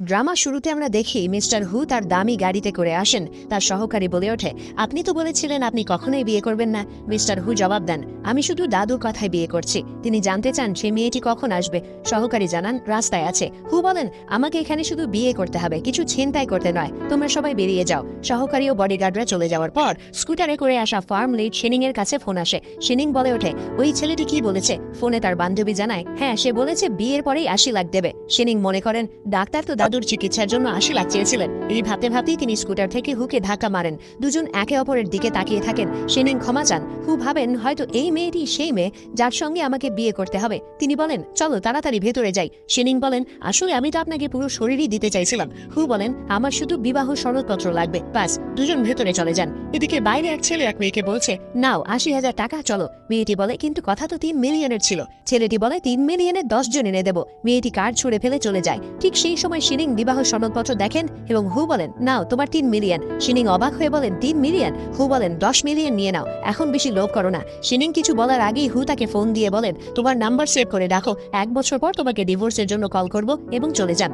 Drama শুরুতে আমরা দেখি মিস্টার হু তার দামি গাড়িতে করে আসেন। তার সহকারী বলে ওঠে, আপনি তো বলেছিলেন আপনি কখনোই বিয়ে করবেন না। মিস্টার হু জবাব দেন, আমি শুধু দাদুর কথায় বিয়ে করছি। তিনি জানতে চান সেই মেয়েটি কখন আসবে। সহকারী জানান রাস্তায় আছে। হু বলেন, আমাকে এখানে শুধু বিয়ে করতে হবে, কিছু ছিনতাই করতে নয়। তোমরা সবাই বেরিয়ে যাও। সহকারী ও বডিগার্ডরা চলে যাওয়ার পর স্কুটারে করে আসা ফার্ম লিড শিনিং এর কাছে ফোন আসে। শিনিং বলে ওঠে, ওই ছেলেটি কি বলেছে? ফোনে তার বান্ধবী জানায়, হ্যাঁ সে বলেছে বিয়ের পরেই ৮০ লাখ দেবে। শিনিং মনে করেন ডাক্তার তো দাদুর চিকিৎসার জন্য ৮০ লাখ চেয়েছিলেন। এই ভাবতে ভাবতেই তিনি স্কুটার থেকে হুকে ধাক্কা মারেন। দুজন একে অপরের দিকে তাকিয়ে থাকেন। শিনিং ক্ষমা চান। হু ভাবেন হয়তো এই মেয়েটি সেই মেয়ে যার সঙ্গে আমাকে বিয়ে করতে হবে। তিনি বলেন, চলো তাড়াতাড়ি ভেতরে যাই। শিনিং বলেন, আসলে আমি তো আপনাকে পুরো শরীরই দিতে চাইছিলাম। হু বলেন, আমার শুধু বিবাহ সনদপত্র লাগবে, বাস। দুজন ভেতরে চলে যান। এদিকে বাইরে এক ছেলে এক মেয়েকে বলছে, নাও ৮০,০০০ টাকা, চলো। মেয়েটি বলে, কিন্তু কথা তো ৩ মিলিয়নের ছিল। ছেলেটি বলে, ৩ মিলিয়নে ১০ জন এনে দেব। মেয়েটি কার্ড ছুঁড়ে ফেলে চলে যায়। ঠিক সেই সময় শিনিং বিবাহ সনদপত্র দেখেন এবং হু বলেন, নাও তোমার ৩ মিলিয়ন। শিনিং অবাক হয়ে বলেন, ৩ মিলিয়ন? হু বলেন, ১০ মিলিয়ন নিয়ে নাও, এখন বেশি লোভ করো না। শিনিং কিছু বলার আগেই হু তাকে ফোন দিয়ে বলেন, তোমার নাম্বার সেভ করে রাখো, ১ বছর পর তোমাকে ডিভোর্সের জন্য কল করব, এবং চলে যান।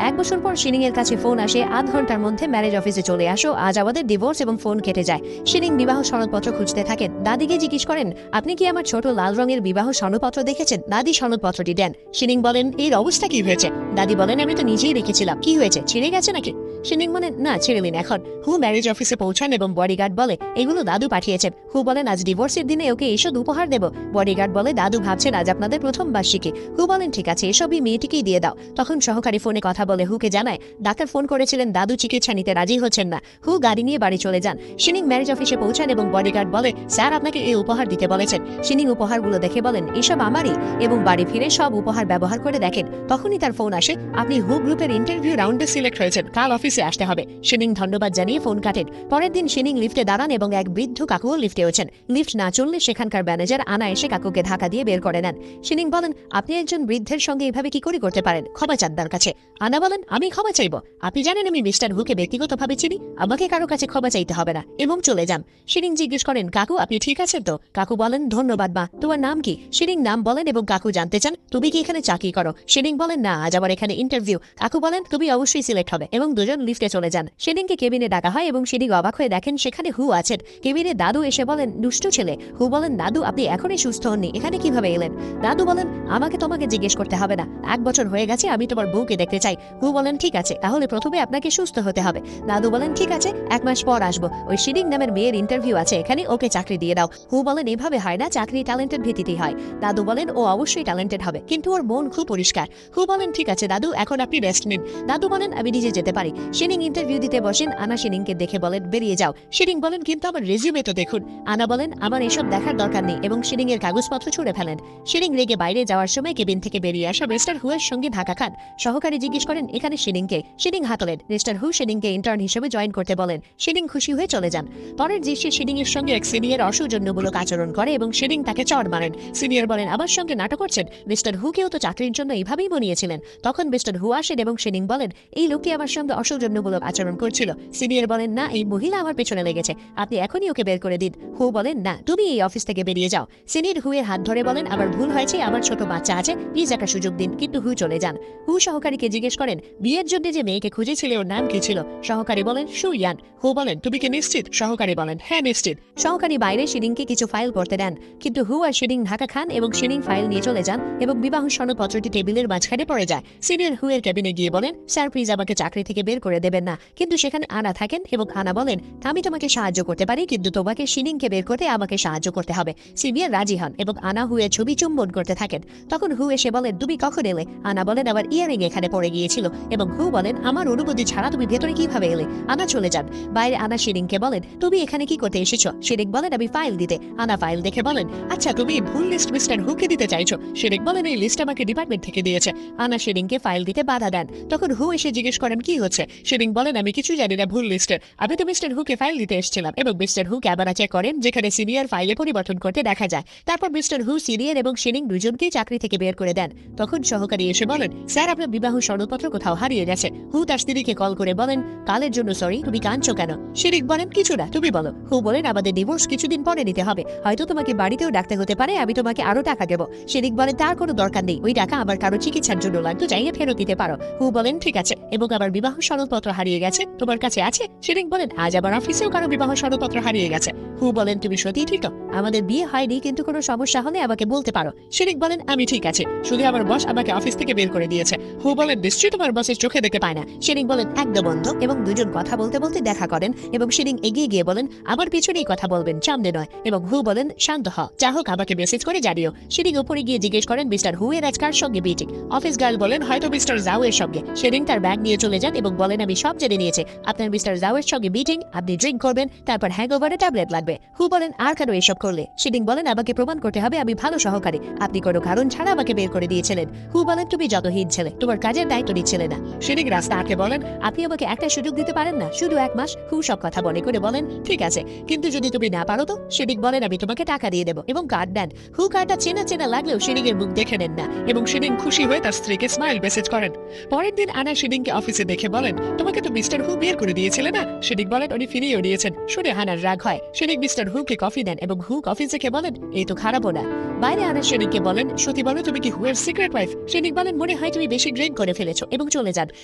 ১ বছর পর শিনিং এর কাছে ফোন আসে, আধ ঘন্টার মধ্যে ম্যারেজ অফিসে চলে আসো, আজ আমাদের ডিভোর্স, এবং ফোন কেটে যায়। শিনিং বিবাহ সনদপত্র খুঁজতে থাকেন। দাদিকে জিজ্ঞেস করেন, আপনি কি আমার ছোট লাল রঙের বিবাহ সনদপত্র দেখেছেন? দাদি সনদপত্রটি দেন। শিনিং বলেন, এর অবস্থা কি হয়েছে? দাদি বলেন, আমি তো নিজেই রেখেছিলাম। কি হয়েছে, ছিঁড়ে গেছে নাকি? শিনিং বলেন, না, ছেড়ে দিন এখন। হু ম্যারেজ অফিসে পৌঁছান এবং বডিগার্ড বলে, এগুলো দাদু পাঠিয়েছেন। হু বলেন, আজ ডিভোর্সের দিনে ওকে এসব উপহার দেব। বডিগার্ড বলে, দাদু ভাবছেন আজ আপনাদের প্রথম বার্ষিকী। হু বলেন, ঠিক আছে, এসবই মেয়েটিকেই দিয়ে দাও। তখন সহকারী ফোনে কথা বলে হুকে জানায়, ডাক্তার ফোন করেছিলেন, দাদু চিকিৎসা নিতে রাজি হচ্ছেন না। হু গাড়ি নিয়ে বাড়ি চলে যান। শিনিং ম্যারেজ অফিসে পৌঁছান এবং বডিগার্ড বলে, স্যার আপনাকে এই উপহার দিতে বলেছেন। শিনিং উপহারগুলো দেখে বলেন, এসব আমারই, এবং বাড়ি ফিরে সব উপহার ব্যবহার করে দেখেন। তখনই তার ফোন আসে, আপনি হু গ্রুপের ইন্টারভিউ রাউন্ডে সিলেক্ট হয়েছেন, কাল অফিসে আসতে হবে। শিনিং ধন্যবাদ জানিয়ে ফোন কাটেন। পরের দিন শিনিং লিফটে দাঁড়ান এবং এক বৃদ্ধ কাকুও লিফটে ওঠেন। লিফট না চললে সেখানকার ম্যানেজার আনা এসে কাকুকে ধাক্কা দিয়ে বের করে নেন। শিনিং বলেন, আপনি একজন বৃদ্ধের সঙ্গে এভাবে কি করে করতে পারেন? ক্ষমা চান তার কাছে। আনা বলেন, আমি ক্ষমা চাইব? আপনি জানেন আমি মিস্টার হুকে ব্যক্তিগতভাবে চিনি, আমাকে কারো কাছে ক্ষমা চাইতে হবে না, এবং চলে যান। শিনিং জিজ্ঞেস করেন, কাকু আপনি ঠিক আছেন তো? কাকু বলেন, ধন্যবাদ মা, তোমার নাম কি? শিনিং নাম বলেন এবং কাকু জানতে চান, তুমি কি এখানে চাকরি করো? শিনিং বলেন, না, আজ আমার এখানে ইন্টারভিউ। কাকু বলেন, তুমি অবশ্যই সিলেক্ট হবে, এবং দুজন লিফটে চলে যান। শিনিংকে কেবিনে ডাকা হয় এবং শিনিং অবাক হয়ে দেখেন সেখানে হু আছেন। কেবিনে দাদু এসে বলেন, দুষ্টু ছেলে। হু বলেন, দাদু আপনি এখনই সুস্থ হননি, এখানে কিভাবে এলেন? দাদু বলেন, আমাকে তোমাকে জিজ্ঞেস করতে হবে না, ১ বছর হয়ে গেছে, আমি তোমার বউকে দেখতে চাই। হু বলেন, ঠিক আছে, তাহলে প্রথমে আপনাকে সুস্থ হতে হবে। দাদু বলেন, ঠিক আছে, ১ মাস পর আসবো। ওই শিনিং নামের মেয়ের ইন্টারভিউ আছে এখানে, ওকে চাকরি দিয়ে দাও। হু বলেন, এভাবে হয় না, চাকরি ট্যালেন্টের ভিত্তিতেই হয়। দাদু বলেন, ও অবশ্যই ট্যালেন্টেড হবে, কিন্তু ওর মন খুব পরিষ্কার। হু বলেন, ঠিক আছে দাদু, এখন আপনি রেস্ট নিন। দাদু বলেন, আমি নিজে যেতে পারি। শিনিং ইন্টারভিউ দিতে বসেন। আনা শিনিংকে দেখে বলেন, বেরিয়ে যাও। শিনিং বলেন, কিন্তু আমার রেজিউমে তো দেখুন। আনা বলেন, আমার এসব দেখার দরকার নেই, এবং শিনিং এর কাগজপত্র ছুঁড়ে ফেলেন। শিনিং রেগে বাইরে যাওয়ার সময় কেবিন থেকে বেরিয়ে আসা মিস্টার হুয়ের সঙ্গে ধাক্কা খান। সহকারী জিজ্ঞেস করেন, এখানে শিনিংকে? শিনিং হাতলেন। মিস্টার হু শিনিংকে ইন্টার্ন হিসেবে জয়েন করতে বলেন। শিনিং খুশি হয়ে চলে যান। পরের দৃশ্যে শিনিং এর সঙ্গে এক সিনিয়র অসৌজন্যমূলক আচরণ করে এবং শিনিং তাকে চড় মারেন। সিনিয়র বলেন, আমার সঙ্গে নাটক করছেন? মিস্টার হুকেও তো চাকরির জন্য এইভাবেই বনিয়েছিলেন। তখন মিস্টার হু আসেন এবং শিনিং বলেন, এই লোকটি আমার সঙ্গে অসৌজন্যমূলক আচরণ করছিল। সিনিয়র বলেন, না, এই মহিলা আমার পেছনে লেগেছে, আপনি এখনই ওকে বের করে দিন। হু বলেন, না, তুমি এই অফিস থেকে বেরিয়ে যাও। সিনিয়র হুয়ের হাত ধরে বলেন, আমার ভুল হয়েছে, আমার ছোট বাচ্চা আছে, প্লিজ একটা সুযোগ দিন। কিন্তু হু চলে যান। হু সহকারীকে জিজ্ঞেস করেন, বিয়ের জন্য যে মেয়েকে খুঁজেছিলে ওর নাম কি ছিল? সহকারী বলেন, সু ইয়ান। হু বলেন, তুমি কি নিশ্চিত? সহকারী বলেন, হ্যাঁ নিশ্চিত। সহকারী বাইরে শিনিংকে কিছু ফাইল পড়তে দেন, কিন্তু হু আর শিনিং ধাক্কা খান এবং শিনিং ফাইল নিয়ে চলে যান এবং বিবাহ সনদপত্রটি টেবিলের মাঝখানে পড়ে যায়। সিনিয়র হুয়ের ক্যাবিনে গিয়ে বলেন, স্যার প্লিজ আমাকে চাকরি থেকে বের করে দেবেন না। কিন্তু সেখানে আনা থাকেন এবং আনা বলেন, আমি তোমাকে সাহায্য করতে পারি, কিন্তু তোমাকে শিনিংকে বের করতে আমাকে সাহায্য করতে হবে। সিনিয়র রাজি হন এবং আনা হুয়ের ছবি চুম্বন করতে থাকেন। তখন হু এসে বলেন, তুমি কখন এলে? আনা বলেন, আমার ইয়ারিং এখানে পড়ে গিয়েছিল, এবং হু বলেন, আমার অনুমতি ছাড়া তুমি ভেতরে কিভাবে এলে? আনা চলে যান। বাইরে আনা শিনিংকে বলেন, তুমি এখানে কি করতে এসেছো? শিনিং বলেন, আমি ফাইল দিতে। আনা ফাইল দেখে বলেন, আচ্ছা, তুমি ভুল লিস্ট মিস্টার হুকে দিতে চাইছো? শিনিং বলেন, এই লিস্ট আমাকে ডিপার্টমেন্ট থেকে দিয়েছে। আনা শিনিংকে ফাইল দিতে বাধা দেন। তখন হু এসে জিজ্ঞেস করেন, কি হচ্ছে? শিরিং বলেন আমি কিছু জানি না, ভুল লিস্টের। আমি তো মিস্টার হুকে ফাইল দিতে এসেছিলাম এবং মিস্টার হু ক্যামেরা চেক করেন যেখানে সিনিয়র ফাইলে পরিবর্তন করতে দেখা যায়। তারপর মিস্টার হু সিনিয়র এবং শিরিং দুজনকেই চাকরি থেকে বের করে দেন। তখন সহকারী এসে বলেন স্যার আপনার বিবাহ সনদপত্র কোথাও হারিয়ে গেছে। হু তার স্ত্রীকে কল করে বলেন কালের জন্য সরি, তুমি কাঁদছো কেন? শিরিং বলেন কিছু না, তুমি বলো। হু বলেন আমাদের ডিভোর্স কিছুদিন পরে নিতে হবে, হয়তো তোমাকে বাড়িতেও ডাকতে হতে পারে, আমি তোমাকে আরো টাকা দেবো। শিরিং বলেন তার কোনো দরকার নেই, ওই টাকা আবার কারো চিকিৎসার জন্য লাগতো, চাইলে ফেরত দিতে পারো। হু বলেন ঠিক আছে, এবং আবার বিবাহ সনদপত্র হারিয়ে গেছে, তোমার কাছে আছে? শিরিং বলেন আজ আবার অফিসেও কারো বিবাহ সনদপত্র হারিয়ে গেছে। হু বলেন তুমি সত্যি ঠিক? আমাদের বিয়ে হয়নি, কিন্তু কোনো সমস্যা হলে আমাকে বলতে পারো। শিরিং বলেন আমি ঠিক আছে, শুধু আমার বস আমাকে অফিস থেকে বের করে দিয়েছে। হু বলেন নিশ্চয়ই তোমার বসের চোখে দেখতে পায় না। শিরিং বলেন একদম বন্ধ, এবং দুজন কথা বলতে বলতে দেখা করেন এবং শিরিং এগিয়ে গিয়ে বলেন আমার পিছনেই কথা বলবেন, সামনে নয়। এবং হু বলেন শান্ত হ, যা হোক আমাকে মেসেজ করে জানিও। শিরিং উপরে গিয়ে জিজ্ঞেস করেন মিস্টার হু এর আজ কার সঙ্গে মিটিং? অফিস গার্ল বলেন হয়তো মিস্টার জাও এর সঙ্গে। শিরিং তার ব্যাগ নিয়ে চলে যান এবং বলেন আমি সব জেনে নিয়েছি, আপনার মিস্টার জাও এর সঙ্গে মিটিং, আপনি ড্রিঙ্ক করবেন, তারপর হ্যাংওভারে ট্যাবলেট লাগবে। হু বলেন আর কেন এসব করলে? শিরিং বলেন আমাকে প্রমাণ করতে হবে আমি ভালো সহকারী, আপনি কোনো কারণ ছাড়া আমাকে বের করে দিয়েছিলেন। হু বলেন তুমি যতহীন ছেলে, তোমার কাজের দায়িত্ব নিচ্ছিলে না। শিরিং রাস্তা আটকে বলেন আপনি আমাকে একটা সুযোগ দিতে পারেন না, শুধু 1 মাস। হু সব কথা মনে করে বলেন ঠিক আছে, কিন্তু যদি তুমি না পারো তো? শিরিং বলেন আমি তোমাকে টাকা দিয়ে দেবো, এবং কার্ড দেন। হু কার্ডটা চেনা চেনা লাগলেও শিরিং এর মুখ দেখে নেন না, এবং শিরিং খুশি হয়ে তার স্ত্রীকে স্মাইল মেসেজ করেন। পরের দিন আনা শিরিংকে অফিসে দেখে বলেন তোমাকে তো মিস্টার হু বের করে দিয়েছিল না? শিরিং বলেন উনি ফিরিয়েও দিয়েছেন। শুনে হানার রাগ হয়। শিরিং মিস্টার হুকে কফি দেন এবং হু কফি দেখে বলেন এই তো খারাপও না। বাইরে আনা শিরিংকে বলেন সত্যি বলো তুমি কি হুয়ের সিক্রেট ওয়াইফ? শিরিং বলেন মনে হয় তুমি বেশি ড্রিঙ্ক করে ফেলেছো, এবং চলে যান।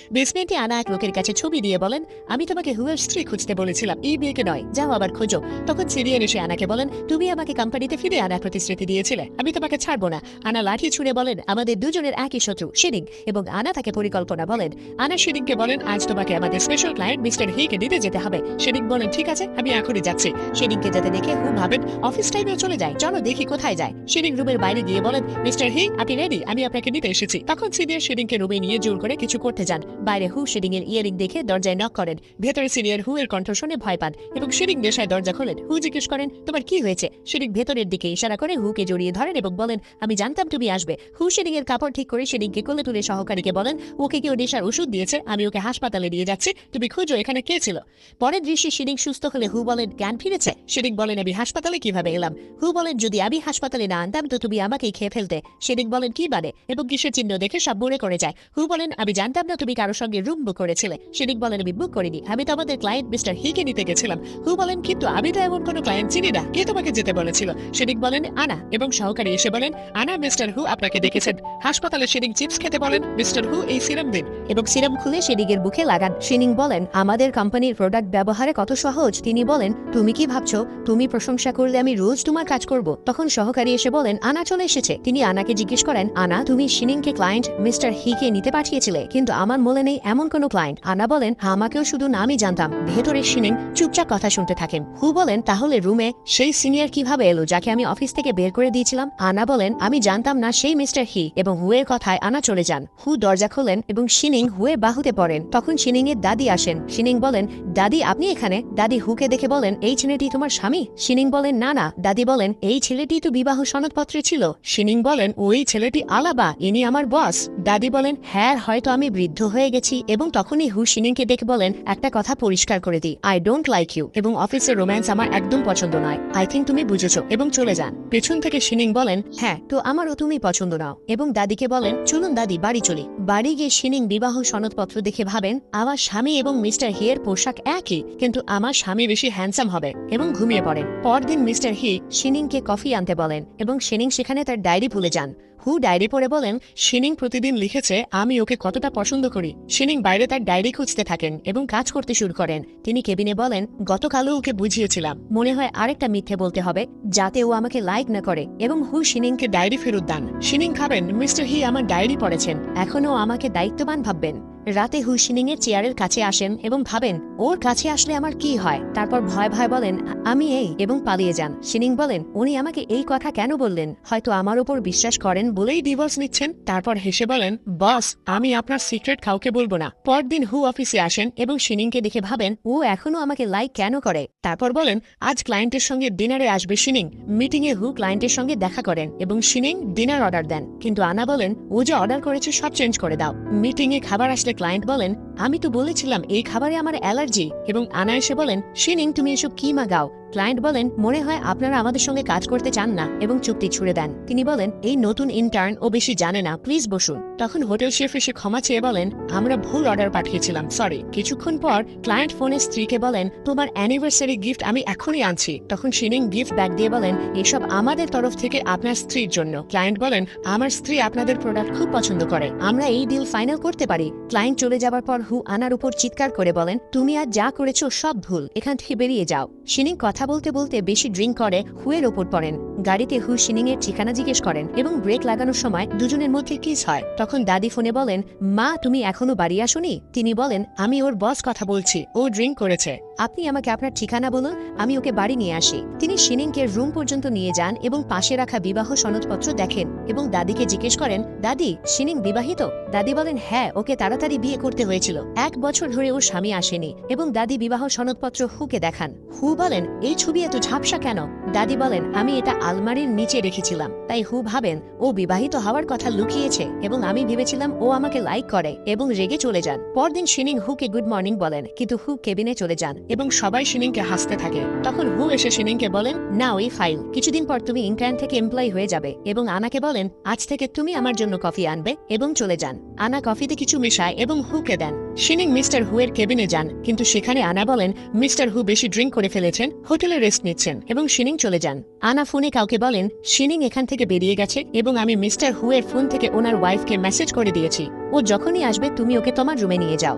বেসমেন্টে আনা এক লোকের কাছে ছবি দিয়ে বলেন আমি তোমাকে হুয়ের স্ত্রী খুঁজতে বলেছিলাম, এই বিয়েকে নয়, যাও আবার খোঁজো। তখন সিনিয়র এসে আনাকে বলেন তুমি আমাকে কোম্পানিতে ফিরে আনার প্রতিশ্রুতি দিয়েছিলে, আমি তোমাকে ছাড়বো না। আনা লাঠি ছুঁড়ে বলেন আমাদের দুজনের একই শত্রু শিরিং, এবং আনা তাকে পরিকল্পনা বলেন। আনা শিরিংকে বলেন আজ তোমাকে আমাদের স্পেশাল ক্লায়েন্ট মিস্টার হিকে দিতে যেতে হবে। শিরিং বলেন ঠিক আছে, আমি এখনই যাচ্ছি। শিরিংকে যেতে দেখে হু ভাবেন অফিস টাইমেও চলে যায়, চলো দেখি কোথায় যায়। শিরিং রুমের বাইরে গিয়ে বলেন মিস্টার হি আপনি রেডি, আমি আপনাকে নিতে এসেছি। তখন সিনিয়র শিরিংকে রুমে নিয়ে জোর করে কিছু করতে যান। বাইরে হু শিরিং এর ইয়ারিং দেখে দরজায় নক করেন। ভেতরে সিনিয়র হু এর কণ্ঠ শুনে ভয় পান এবং শিরিং নেশায় দরজা খোলেন। হু জিজ্ঞেস করেন তোমার কি হয়েছে? শিরিং ভেতরের দিকে ইশারা করে হুকে জড়িয়ে ধরেন এবং বলেন আমি জানতাম তুমি আসবে। হু শিরিং এর কাপড় ঠিক করে শিরিংকে কোলে তুলে সহকারীকে বলেন ওকে কেউ নেশার ওষুধ দিয়েছে, আমি ওকে হাসপাতালে নিয়ে যাচ্ছি, তুমি খুঁজো এখানে কে ছিল। পরের দৃশ্যে শিরিং সুস্থ হলে হু বলেন জ্ঞান ফিরেছে। শিরিং বলেন আমি হাসপাতালে কিভাবে এলাম? হু বলেন যদি আমি হাসপাতালে না আনতাম তো তুমি আমাকেই খেয়ে ফেলতে। শিরিং বলেন কি মানে, এবং কিসের চিহ্ন দেখে সব মনে করে যায়। হু বলেন আমি জানতাম না তুমি কারোর সঙ্গে রুম বুক করেছিলে। শিরিং বলেন আমি বুক করিনি, আমি তো আমাদের ক্লায়েন্ট মিস্টার হিকে নিতে গেছিলাম। হু বলেন কিন্তু আমি তো এমন কোনো ক্লায়েন্ট চিনি না, কে তোমাকে যেতে বলেছিল? শিরিং বলেন আনা, এবং সহকারী এসে বলেন আনা মিস্টার হু আপনাকে দেখেছেন। হাসপাতালে শিরিং চিপস খেতে বলেন মিস্টার হু এই সিরাম দিন, এবং সিরাম খুলে শিরিং এর বুকে লাগান। শিরিং বলেন আমাদের কোম্পানির প্রোডাক্ট ব্যবহারে কত সহজ। তিনি বলেন তুমি কি ভাবছো তুমি প্রশংসা করলে আমি রোজ তোমার কাজ করব? তখন সহকারী এসে বলেন আনা চলে এসেছে। তিনি আনাকে জিজ্ঞেস করেন আনা তুমি শিরিংকে ক্লায়েন্ট মিস্টার হিকে নিতে পাঠিয়েছিলে, কিন্তু আমার মনে নেই এমন কোনো ক্লায়েন্ট। আনা বলেন আমাকেও শুধু নামই জানতাম। ভেতরে শিরিং চুপচাপ কথা শুনতে থাকেন। হু বলেন তাহলে রুমে সেই সিনিয়র কিভাবে এলো যাকে আমি অফিস থেকে বের করে দিয়েছিলাম? আনা বলেন আমি জানতাম না সেই মিস্টার হি, এবং হুয়ের কথায় আনা চলে যান। হু দরজা খোলেন এবং শিরিং হুয়ের বাহুতে পড়েন। তখন শিরিং এর দাদি আসেন। শিরিং বলেন দাদি আপনি এখানে? দাদি হুকে দেখে বলেন এই ছেলেটি তোমার স্বামী? শিরিং বলেন না না। দাদি বলেন এই ছেলেটি তো বিবাহ সনদপত্রে ছিল। শিরিং বলেন ওই ছেলেটি আলাবা, ইনি আমার বস। দাদি বলেন হ্যাঁ হয়তো আমি বৃদ্ধ হয়ে গেছি, এবং তখনই হু শিরিংকে দেখে বলেন একটা কথা পরিষ্কার করে দিই, আই ডোন্ট লাইক ইউ, এবং অফিসের রোম্যান্স আমার একদম পছন্দ নয়, আই থিঙ্ক তুমি বুঝেছো, এবং চলে যান। পেছন থেকে শিরিং বলেন হ্যাঁ তো আমারও তুমি পছন্দ নাও, এবং দাদিকে বলেন চলুন দাদি বাড়ি চলি। বাড়ি গিয়ে শিরিং বিবাহ সনদপত্র দেখে ভাবেন আমার স্বামী এবং মিস্টার হি এর পোশাক একই, কিন্তু আমার স্বামী বেশি হ্যান্ডসাম হবে, এবং ঘুমিয়ে পড়েন। পরদিন মিস্টার হি শিরিংকে কফি আনতে বলেন এবং শিরিং সেখানে তার ডায়েরি ভুলে যান। হু ডায়েরি পড়ে বলেন শিরিং প্রতিদিন লিখেছে আমি ওকে কতটা পছন্দ করি। শিরিং বাইরে তার ডায়েরি খুঁজতে থাকেন এবং কাজ করতে শুরু করেন। তিনি কেবিনে বলেন গতকালও ওকে বুঝিয়েছিলাম, মনে হয় আরেকটা মিথ্যে বলতে হবে যাতে ও আমাকে লাইক না করে, এবং হু শিরিংকে ডায়েরি ফেরত দেন। শিরিং ভাবেন মিস্টার হি আমার ডায়েরি পড়েছেন, এখনও আমাকে দায়িত্ববান ভাববেন। রাতে হু শিরিং এর চেয়ারের কাছে আসেন এবং ভাবেন ওর কাছে আসলে আমার কি হয়। তারপর ভয় ভয় বলেন আমি এই, এবং পালিয়ে যান। শিরিং বলেন উনি আমাকে এই কথা কেন বললেন, হয়তো আমার উপর বিশ্বাস করেন বলেই ডিভোর্স নিচ্ছেন। তারপর হেসে বলেন বস আমি আপনার সিক্রেট কাউকে বলবো না। পরদিন হু অফিসে আসেন এবং শিরিংকে দেখে ভাবেন ও এখনো আমাকে লাইক কেন করে। তারপর বলেন আজ ক্লায়েন্টের সঙ্গে ডিনারে আসবে শিরিং। মিটিং এ হু ক্লায়েন্টের সঙ্গে দেখা করেন এবং শিরিং ডিনার অর্ডার দেন, কিন্তু আনা বলেন ও যে অর্ডার করেছে সব চেঞ্জ করে দাও। মিটিং এ খাবার আসলে ক্লায়েন্ট বলেন আমি তো বলেছিলাম এই খাবারে আমার অ্যালার্জি। এবং আনা এসে বলেন, শিনিং তুমি এসব কি মাগাও? ক্লায়েন্ট বলেন, মনে হয় আপনারা আমাদের সঙ্গে কাজ করতে চান না, এবং চুক্তি ছুড়ে দেন। তিনি বলেন, এই নতুন ইন্টার্ন ও বেশি জানে না, প্লিজ বসুন। তখন হোটেল শেফ এসে ক্ষমা চেয়ে বলেন, আমরা ভুল অর্ডার পাঠিয়েছিলাম, সরি। কিছুক্ষণ পর ক্লায়েন্ট ফোনে স্ত্রীকে বলেন, তোমার অ্যানিভার্সারি গিফট আমি এখনই আনছি। তখন শিনিং গিফট ব্যাগ দিয়ে বলেন, এসব আমাদের তরফ থেকে আপনার স্ত্রীর জন্য। ক্লায়েন্ট বলেন, আমার স্ত্রী আপনাদের প্রোডাক্ট খুব পছন্দ করে, আমরা এই ডিল ফাইনাল করতে পারি। ক্লায়েন্ট চলে যাবার পর হু আনার উপর চিৎকার করে বলেন, তুমি আজ যা করেছো সব ভুল, এখান থেকে বেরিয়ে যাও। শিনিং কথা বলতে বলতে বেশি ড্রিঙ্ক করে হুয়ের ওপর পড়েন। গাড়িতে হু শিনিং এর ঠিকানা জিজ্ঞেস করেন এবং ব্রেক লাগানোর সময় দুজনের মধ্যে কিস হয়। তখন দাদি ফোনে বলেন, মা তুমি এখনো বাড়ি আসোনি? তিনি বলেন, আমি ওর বস কথা বলছি, ও ড্রিঙ্ক করেছে। আপনি আমাকে আপনার ঠিকানা বলুন, আমি ওকে বাড়ি নিয়ে আসি। তিনি শিনিংকে রুম পর্যন্ত নিয়ে যান এবং পাশে রাখা বিবাহ সনদপত্র দেখেন এবং দাদিকে জিজ্ঞেস করেন, দাদি শিনিং বিবাহিত? দাদি বলেন, হ্যাঁ, ওকে তাড়াতাড়ি বিয়ে করতে হয়েছিল, 1 বছর ধরে ওর স্বামী আসেনি। এবং দাদি বিবাহ সনদপত্র হুকে দেখান। হু বলেন, এই ছবি এত ঝাপসা কেন? দাদি বলেন, আমি এটা আলমারির নিচে রেখেছিলাম। তাই হু ভাবেন ও বিবাহিত হওয়ার কথা লুকিয়েছে এবং আমি ভেবেছিলাম ও আমাকে লাইক করে, এবং রেগে চলে যান। পরদিন শিনিং হুকে গুড মর্নিং বলেন, কিন্তু হু কেবিনে চলে যান এবং সবাই শিনিংকে হাসতে থাকে। তখন হু এসে শিনিংকে বলেন, না ওই ফাইল, কিছুদিন পর তুমি ইন্টার্ন থেকে এমপ্লয়ি হয়ে যাবে। এবং আনাকে বলেন, আজ থেকে তুমি আমার জন্য কফি আনবে, এবং চলে যান। আনা কফিতে কিছু মিশায় এবং হুকে দেন। শিনিং মিস্টার হু এর কেবিনে যান, কিন্তু সেখানে আনা বলেন মিস্টার হু বেশি ড্রিঙ্ক করে ফেলেছেন, হোটেলে রেস্ট নিচ্ছেন, এবং শিনিং চলে যান। আনা ফোনে কাউকে বলেন, শিনিং এখান থেকে বেরিয়ে গেছে এবং আমি মিস্টার হু এর ফোন থেকে ওনার ওয়াইফকে মেসেজ করে দিয়েছি। ও যখনই আসবে তুমি ওকে তোমার রুমে নিয়ে যাও।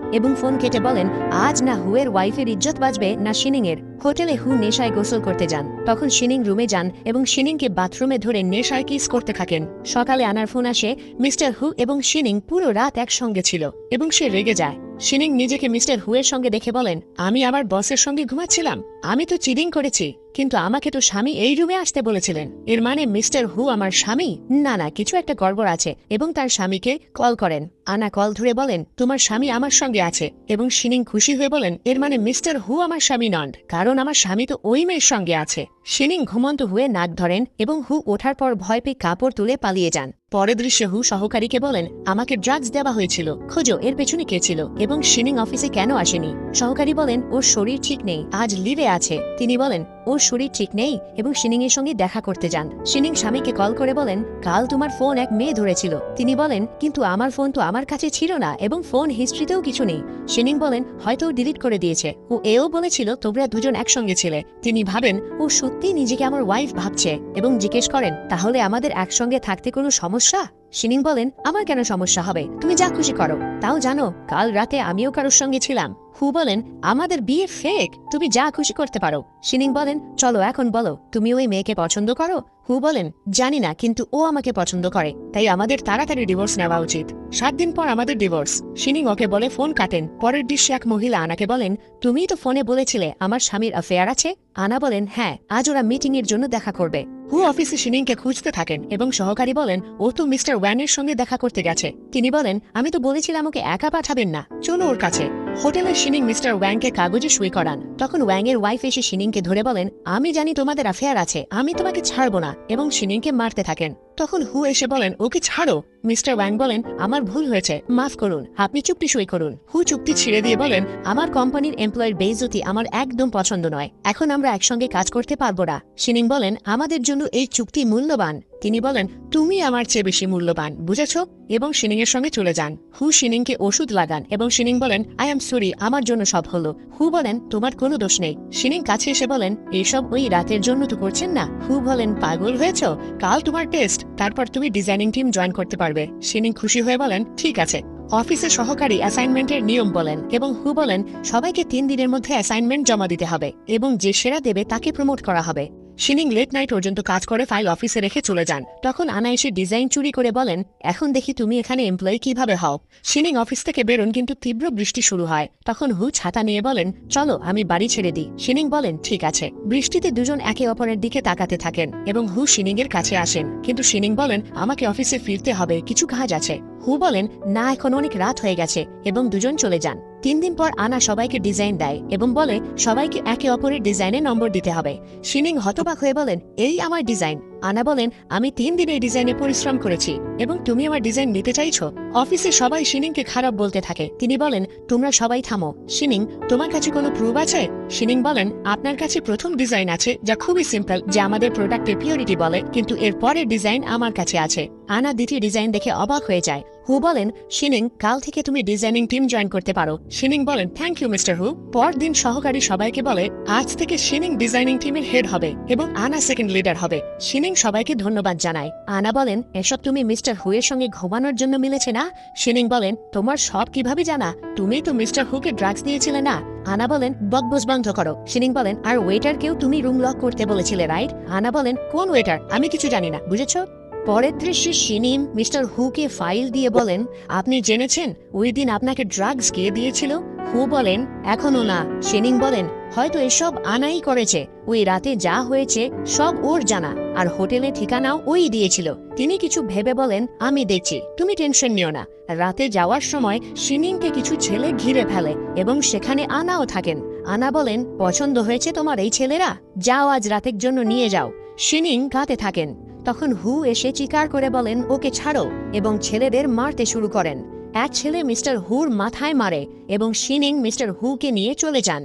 এবং ফোন কেটে বলেন, আজ না হুয়ের ওয়াইফের ইজ্জত বাঁচবে না শিনিং এর। হোটেলে হু নেশায় গোসল করতে যান। তখন শিনিং রুমে যান এবং শিনিংকে বাথরুমে ধরে নেশায় কিস করতে থাকেন। সকালে আনার ফোন আসে, মিস্টার হু এবং শিনিং পুরো রাত একসঙ্গে ছিল এবং সে রেগে যায়। শিনিং নিজেকে মিস্টার হু এর সঙ্গে দেখে বলেন, আমি আমার বসের সঙ্গে ঘুমাচ্ছিলাম, আমি তো চিটিং করেছি, কিন্তু আমাকে তো স্বামী এই রুমে আসতে বলেছিলেন। এর মানে মিস্টার হু আমার স্বামী? না না, কিছু একটা গড়বড় আছে। এবং তার স্বামীকে কল করেন। আনা কল ধরে বলেন, তোমার স্বামী আমার সঙ্গে আছে। এবং শিনিং খুশি হয়ে বলেন, এর মানে মিস্টার হু আমার স্বামী নন, কারণ আমার স্বামী তো ওই মেয়ের সঙ্গে আছে। শিনিং ঘুমন্ত হয়ে নাক ধরেন এবং হু ওঠার পর ভয় পেয়ে কাপড় তুলে পালিয়ে যান। পরের দৃশ্যে হু সহকারীকে বলেন, আমাকে ড্রাগস দেওয়া হয়েছিল, খোঁজো এর পেছনে কে ছিল এবং শিনিং অফিসে কেন আসেনি। সহকারী বলেন, ওর শরীর ঠিক নেই, আজ লিভে আছে। তিনি বলেন, ওর শরীর ঠিক নেই, এবং শিনিং এর সঙ্গে দেখা করতে যান। শিনিং স্বামীকে কল করে বলেন, কাল তোমার ফোন এক মেয়ে ধরেছিল। তিনি বলেন, কিন্তু আমার ফোন তো আমার কাছে ছিল না, এবং ফোন হিস্ট্রিতেও কিছু নেই। শিনিং বলেন, হয়তো ডিলিট করে দিয়েছে। ও এও বলেছিল তোমরা দুজন একসঙ্গে ছিলে। তিনি ভাবেন ও সত্যি নিজেকে আমার ওয়াইফ ভাবছে, এবং জিজ্ঞেস করেন, তাহলে আমাদের একসঙ্গে থাকতে কোনো সমস্যা? শিনিং বলেন, আমার কেন সমস্যা হবে, তুমি যা খুশি করো। তাও জানো, কাল রাতে আমিও কারোর সঙ্গে ছিলাম। হু বলেন, আমাদের বিয়ে ফেক, তুমি যা খুশি করতে পারো। শিনিং বলেন, চলো এখন বলো, তুমি ওই মেয়েকে পছন্দ করো? হু বলেন, জানি না, কিন্তু ও আমাকে পছন্দ করে, তাই আমাদের তাড়াতাড়ি ডিভোর্স নেওয়া উচিত। 7 দিন পর আমাদের ডিভোর্স। শিনিং ওকে বলে ফোন কাটেন। পরের দৃশ্যে এক মহিলা আনাকে বলেন, তুমিই তো ফোনে বলেছিলে আমার স্বামীর অ্যাফেয়ার আছে। আনা বলেন, হ্যাঁ, আজ ওরা মিটিং এর জন্য দেখা করবে। হু অফিসে শিনিংকে খুঁজতে থাকেন এবং সহকারী বলেন, ও তো মিস্টার ওয়ানের সঙ্গে দেখা করতে গেছে। তিনি বলেন, আমি তো বলেছিলাম ওকে একা পাঠাবেন না, চলো ওর কাছে। হোটেলে শিনিং মিস্টার ওয়াংকে কাগজে সই করান। তখন ওয়াং এর ওয়াইফ এসে শিনিংকে ধরে বলেন, আমি জানি তোমাদের অ্যাফেয়ার আছে, আমি তোমাকে ছাড়বো না, এবং শিনিংকে মারতে থাকেন। তখন হু এসে বলেন, ওকে ছাড়ো। মিস্টার ওয়াং বলেন, আমার ভুল হয়েছে, মাফ করুন, আপনি চুক্তি সই করুন। হু চুক্তি ছিঁড়ে দিয়ে বলেন, আমার কোম্পানির এমপ্লয়ের বেইজ্জতি আমার একদম পছন্দ নয়, এখন আমরা একসঙ্গে কাজ করতে পারবো না। শিনিং বলেন, আমাদের জন্য এই চুক্তি মূল্যবান। তিনি বলেন, তুমি আমার চেয়ে বেশি মূল্যবান, বুঝেছ? এবং শিনিং এর সঙ্গে চলে যান। হু শিনিংকে ওষুধ লাগান এবং শিনিং বলেন, আই এম সরি, আমার জন্য সব হলো। হু বলেন, তোমার কোনো দোষ নেই। শিনিং কাছে এসে বলেন, এইসব ওই রাতের জন্য তো করছেন না। হু বলেন, পাগল হয়েছ, কাল তোমার টেস্ট, তারপর তুমি ডিজাইনিং টিম জয়েন করতে পারবে। শিনিং খুশি হয়ে বলেন, ঠিক আছে। অফিসে সহকারী অ্যাসাইনমেন্টের নিয়ম বলেন এবং হু বলেন, সবাইকে 3 দিনের মধ্যে অ্যাসাইনমেন্ট জমা দিতে হবে এবং যে সেরা দেবে তাকে প্রমোট করা হবে। শিনিং লেট নাইট পর্যন্ত কাজ করে ফাইল অফিসে রেখে চলে যান। তখন আনা এসে ডিজাইন চুরি করে বলেন, এখন দেখি তুমি এখানে এমপ্লয়ি কিভাবে হও। শিনিং অফিস থেকে বেরোন, কিন্তু তীব্র বৃষ্টি শুরু হয়। তখন হু ছাতা নিয়ে বলেন, চলো আমি বাড়ি ছেড়ে দিই। শিনিং বলেন, ঠিক আছে। বৃষ্টিতে দুজন একে অপরের দিকে তাকাতে থাকেন এবং হু শিনিং এর কাছে আসেন, কিন্তু শিনিং বলেন, আমাকে অফিসে ফিরতে হবে, কিছু কাজ আছে। হু বলেন, না, এখন অনেক রাত হয়ে গেছে, এবং দুজন চলে যান। 3 দিন পর আনা সবাইকে ডিজাইন দেয় এবং বলে সবাইকে একে অপরের ডিজাইনে নম্বর দিতে হবে। শিনিং হতবাক হয়ে বলেন, এই আমার ডিজাইন, আনা বলেন, আমি 3 দিন এই ডিজাইনে পরিশ্রম করেছি এবং তুমি আমার ডিজাইন নিতে চাইছো? অফিসে সবাই শিনিংকে খারাপ বলতে থাকে। তিনি বলেন, তোমরা সবাই থামো। শিনিং, তোমার কাছে কোনো প্রুফ আছে? শিনিং বলেন, আপনার কাছে প্রথম ডিজাইন আছে যা খুবই সিম্পল, যে আমাদের প্রোডাক্টের পিওরিটি বলে, কিন্তু এর পরের ডিজাইন আমার কাছে আছে। আনা দ্বিতীয় ডিজাইন দেখে অবাক হয়ে যায়। হু বলেন, শিনিং, কাল থেকে তুমি ডিজাইনিং টিম জয়েন করতে পারো। শিনিং বলেন, থ্যাংক ইউ মিস্টার হু। পরদিন সহকারী সবাইকে বলে, আজ থেকে শিনিং ডিজাইনিং টিমের হেড হবে এবং আনা সেকেন্ড লিডার হবে। শিনিং সবাইকে ধন্যবাদ জানায়। আনা বলেন, এসব তুমি মিস্টার হু এর সঙ্গে ঘুমানোর জন্য মিলেছে না? শিনিং বলেন, তোমার সব কিভাবে জানা? তুমি তো মিস্টার হুকে ড্রাগস দিয়েছিলে না? আনা বলেন, বকবস বন্ধ করো। শিনিং বলেন, আর ওয়েটারকেও তুমি রুম লক করতে বলেছিলে, রাইট? আনা বলেন, কোন ওয়েটার? আমি কিছু জানি না, বুঝেছো? পরের দৃশ্যে শিনিং মিস্টার হুকে ফাইল দিয়ে বলেন, আপনি জেনেছেন ওই দিন আপনাকে ড্রাগস কে দিয়েছিল? হু বলেন, এখনো না। শিনিং বলেন, হয়তো এসব আনাই করেছে। ওই রাতে যা হয়েছে সব ওর জানা, আর হোটেলে ঠিকানাও ওই দিয়েছিল। তিনি কিছু ভেবে বলেন, আমি দেখছি, তুমি টেনশন নিও না। রাতে যাওয়ার সময় শিনিংকে কিছু ছেলে ঘিরে ফেলে এবং সেখানে আনাও থাকেন। আনা বলেন, পছন্দ হয়েছে তোমার এই ছেলেরা? যাও, আজ রাতের জন্য নিয়ে যাও। শিনিং কাঁদতে থাকেন। তখন হু এসে চিৎকার করে বলেন, ওকে ছাড়ো, এবং ছেলেদের মারতে শুরু করেন। এক ছেলে মিস্টার হুর মাথায় মারে এবং শিনিং মিস্টার হুকে নিয়ে চলে যান।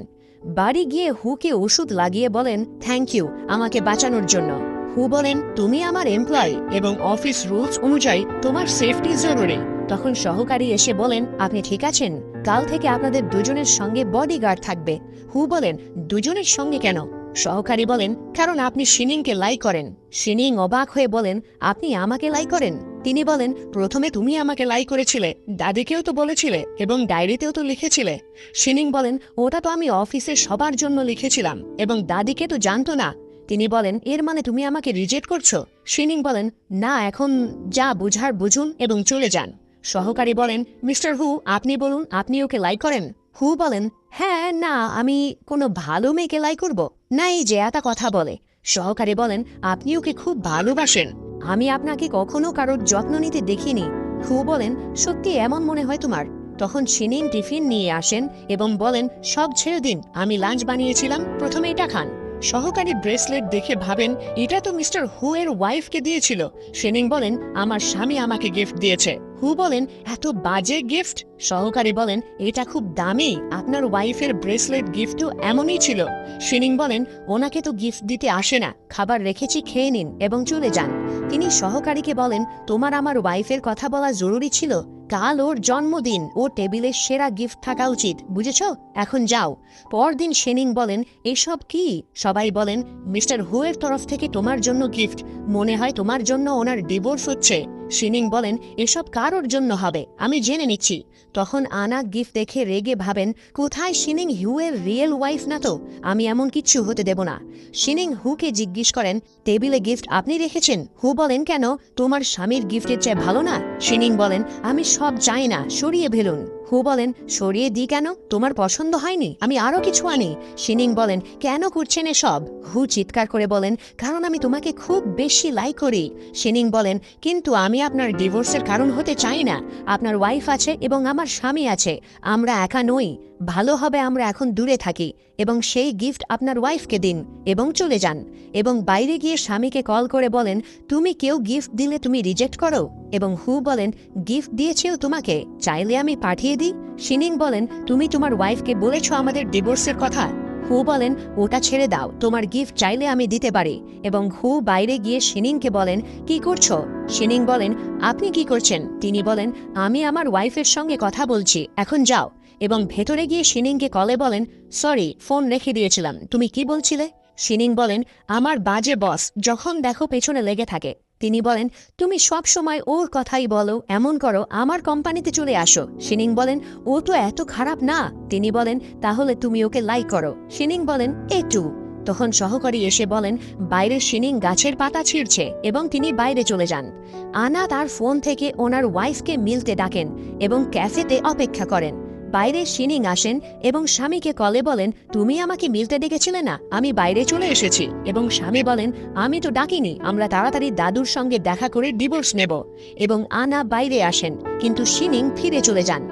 বাড়ি গিয়ে হুকে ওষুধ লাগিয়ে বলেন, থ্যাংক ইউ আমাকে বাঁচানোর জন্য। হু বলেন, তুমি আমার এমপ্লয়ি এবং অফিস রুলস অনুযায়ী তোমার সেফটি জরুরি। তখন সহকারী এসে বলেন, আপনি ঠিক আছেন? কাল থেকে আপনাদের দুজনের সঙ্গে বডিগার্ড থাকবে। হু বলেন, দুজনের সঙ্গে কেন? সহকারী বলেন, কারণ আপনি শিনিংকে লাই করেন। শিনিং অবাক হয়ে বলেন, আপনি আমাকে লাই করেন? তিনি বলেন, প্রথমে তুমি আমাকে লাই করেছিলে, দাদিকেও তো বলেছিলে এবং ডায়েরিতেও তো লিখেছিলে। শিনিং বলেন, ওটা তো আমি অফিসের সবার জন্য লিখেছিলাম এবং দাদিকে তো জানতো না। তিনি বলেন, এর মানে তুমি আমাকে রিজেক্ট করছো? শিনিং বলেন, না, এখন যা বুঝার বুঝুন এবং চলে যান। সহকারী বলেন, মিস্টার হু, আপনি বলুন, আপনি ওকে লাই করেন? হু বলেন, হ্যাঁ, না, আমি কোনো ভালো মেয়েকে লাই করব না, এই যে এত কথা বলে। সহকারী বলেন, আপনি ওকে খুব ভালোবাসেন। আমি আপনাকে কখনো কারোর যত্ন নিতে দেখিনি। হু বলেন, সত্যি এমন মনে হয় তোমার? তখন শিনিং টিফিন নিয়ে আসেন এবং বলেন, সব ছেড়ে দিন, আমি লাঞ্চ বানিয়েছিলাম, প্রথমে এটা খান। সহকারী ব্রেসলেট দেখে ভাবেন, এটা তো মিস্টার হু এর ওয়াইফকে দিয়েছিল। শিনিং বলেন, আমার স্বামী আমাকে গিফট দিয়েছে। হু বলেন, এত বাজে গিফট? সহকারী বলেন, এটা খুব দামি, আপনার ওয়াইফের ব্রেসলেট গিফটও এমনই ছিল। শিনিং বলেন, ওনাকে তো গিফট দিতে আসে না, খাবার রেখেছি, খেয়ে নিন এবং চলে যান। তিনি সহকারীকে বলেন, তোমার আমার ওয়াইফের কথা বলা জরুরি ছিল? কাল ওর জন্মদিন, ও টেবিলের সেরা গিফট থাকা উচিত, বুঝেছ? এখন যাও। পরদিন শিনিং বলেন, এসব কি? সবাই বলেন, মিস্টার হু এর তরফ থেকে তোমার জন্য গিফট, মনে হয় তোমার জন্য ওনার ডিভোর্স হচ্ছে। শিনিং বলেন, এসব কারোর জন্য হবে, আমি জেনে নিচ্ছি। তখন আনা গিফট দেখে রেগে ভাবেন, কোথায় শিনিং হু এর রিয়েল ওয়াইফ না তো, আমি এমন কিচ্ছু হতে দেব না। শিনিং হুকে জিজ্ঞেস করেন, টেবিলে গিফট আপনি রেখেছেন? হু বলেন, কেন, তোমার স্বামীর গিফটের চেয়ে ভালো না? শিনিং বলেন, আমি সব চাই না, সরিয়ে ফেলুন। হু বলেন, সরিয়ে দিই কেন? তোমার পছন্দ হয়নি? আমি আরো কিছু আনি। শিনিং বলেন, কেন করছেন এসব? হু চিৎকার করে বলেন, কারণ আমি তোমাকে খুব বেশি লাইক করি। শিনিং বলেন, কিন্তু আমি আপনার ডিভোর্সের কারণ হতে চাই না। আপনার ওয়াইফ আছে এবং আমার স্বামী আছে, আমরা একা নই। ভালো হবে আমরা এখন দূরে থাকি এবং সেই গিফট আপনার ওয়াইফকে দিন এবং চলে যান। এবং বাইরে গিয়ে স্বামীকে কল করে বলেন, তুমি কেউ গিফট দিলে তুমি রিজেক্ট করো? এবং হু বলেন, গিফট দিয়েছেও তোমাকে, চাইলে আমি পাঠিয়ে দিই। শিনিং বলেন, তুমি তোমার ওয়াইফকে বলেছো আমাদের ডিভোর্সের কথা? হু বলেন, ওটা ছেড়ে দাও, তোমার গিফট চাইলে আমি দিতে পারি। এবং হু বাইরে গিয়ে শিনিংকে বলেন, কি করছো? শিনিং বলেন, আপনি কি করছেন? তিনি বলেন, আমি আমার ওয়াইফের সঙ্গে কথা বলছি, এখন যাও। এবং ভেতরে গিয়ে শিনিংকে কলে বলেন, সরি, ফোন রেখে দিয়েছিলাম, তুমি কি বলছিলে? শিনিং বলেন, আমার বাজে বস, যখন দেখো পেছনে লেগে থাকে। তিনি বলেন, তুমি সব সময় ওর কথাই বলো, এমন করো, আমার কোম্পানিতে চলে আসো। শিনিং বলেন, ও তো এত খারাপ না। তিনি বলেন, তাহলে তুমি ওকে লাইক করো। শিনিং বলেন, একটু। তখন সহকারী এসে বলেন, বাইরে শিনিং গাছের পাতা ছিঁড়ছে এবং তিনি বাইরে চলে যান। আনা তার ফোন থেকে ওনার ওয়াইফকে মিলতে ডাকেন এবং ক্যাফেতে অপেক্ষা করেন। বাইরে শিনিং আসেন এবং স্বামীকে কলে বলেন, তুমি আমাকে মিলতে ডেকেছিলে না, আমি বাইরে চলে এসেছি। এবং স্বামী বলেন, আমি তো ডাকিনি, আমরা তাড়াতাড়ি দাদুর সঙ্গে দেখা করে ডিভোর্স নেব। এবং আনা বাইরে আসেন, কিন্তু শিনিং ফিরে চলে যান।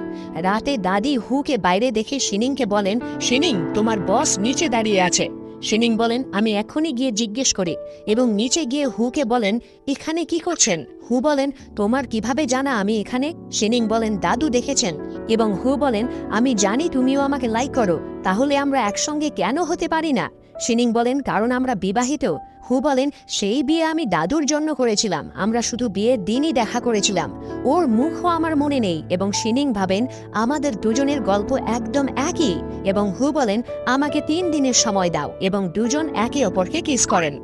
রাতে দাদি হুকে বাইরে দেখে শিনিংকে বলেন, শিনিং, তোমার বস নিচে দাঁড়িয়ে আছে। শিনিং বলেন আমি এখনই গিয়ে জিজ্ঞেস করি এবং নিচে গিয়ে হুকে বলেন এখানে কি করছেন। হু বলেন তোমার কিভাবে জানা আমি এখানে। শিনিং বলেন দাদু দেখেছেন এবং হু বলেন আমি জানি তুমিও আমাকে লাইক করো, তাহলে আমরা একসঙ্গে কেন হতে পারি না। শিনিং বলেন কারণ আমরা বিবাহিত। হু বলেন সেই বিয়ে আমি দাদুর জন্য করেছিলাম, আমরা শুধু বিয়ের দিনই দেখা করেছিলাম, ওর মুখও আমার মনে নেই। এবং শিনিং ভাবেন আমাদের দুজনের গল্প একদম একই। এবং হু বলেন আমাকে 3 দিনের সময় দাও এবং দুজন একে অপরকে কিস করেন।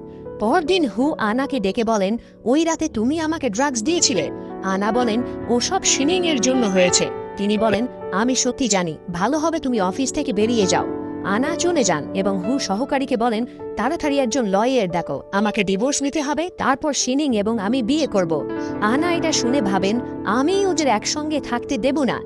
পরদিন হু আনাকে ডেকে বলেন ওই রাতে তুমি আমাকে ড্রাগস দিয়েছিলে। আনা বলেন ওসব শিনিং এর জন্য হয়েছে। তিনি বলেন আমি সত্যি জানি, ভালো হবে তুমি অফিস থেকে বেরিয়ে যাও। আনা চলে যান এবং হু সহকারীকে বলেন তাড়াতাড়ি একজন লয়ার ডাকো, আমাকে ডিভোর্স নিতে হবে, তারপর শিনিং এবং আমি বিয়ে করব। আনা এটা শুনে ভাবেন আমি ওদের একসঙ্গে থাকতে দেব না।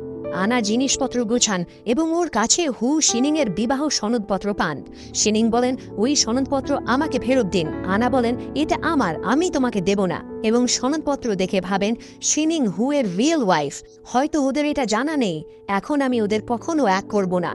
আনা জিনিসপত্র গুছান এবং ওর কাছে হু শিনিং এর বিবাহ সনদপত্র পান। শিনিং বলেন ওই সনদপত্র আমাকে ফেরত দিন। আনা বলেন এটা আমার, আমি তোমাকে দেব না। এবং সনদপত্র দেখে ভাবেন শিনিং হু এর রিয়েল ওয়াইফ, হয়তো ওদের এটা জানা নেই। এখন আমি ওদের কখনো এক করব না।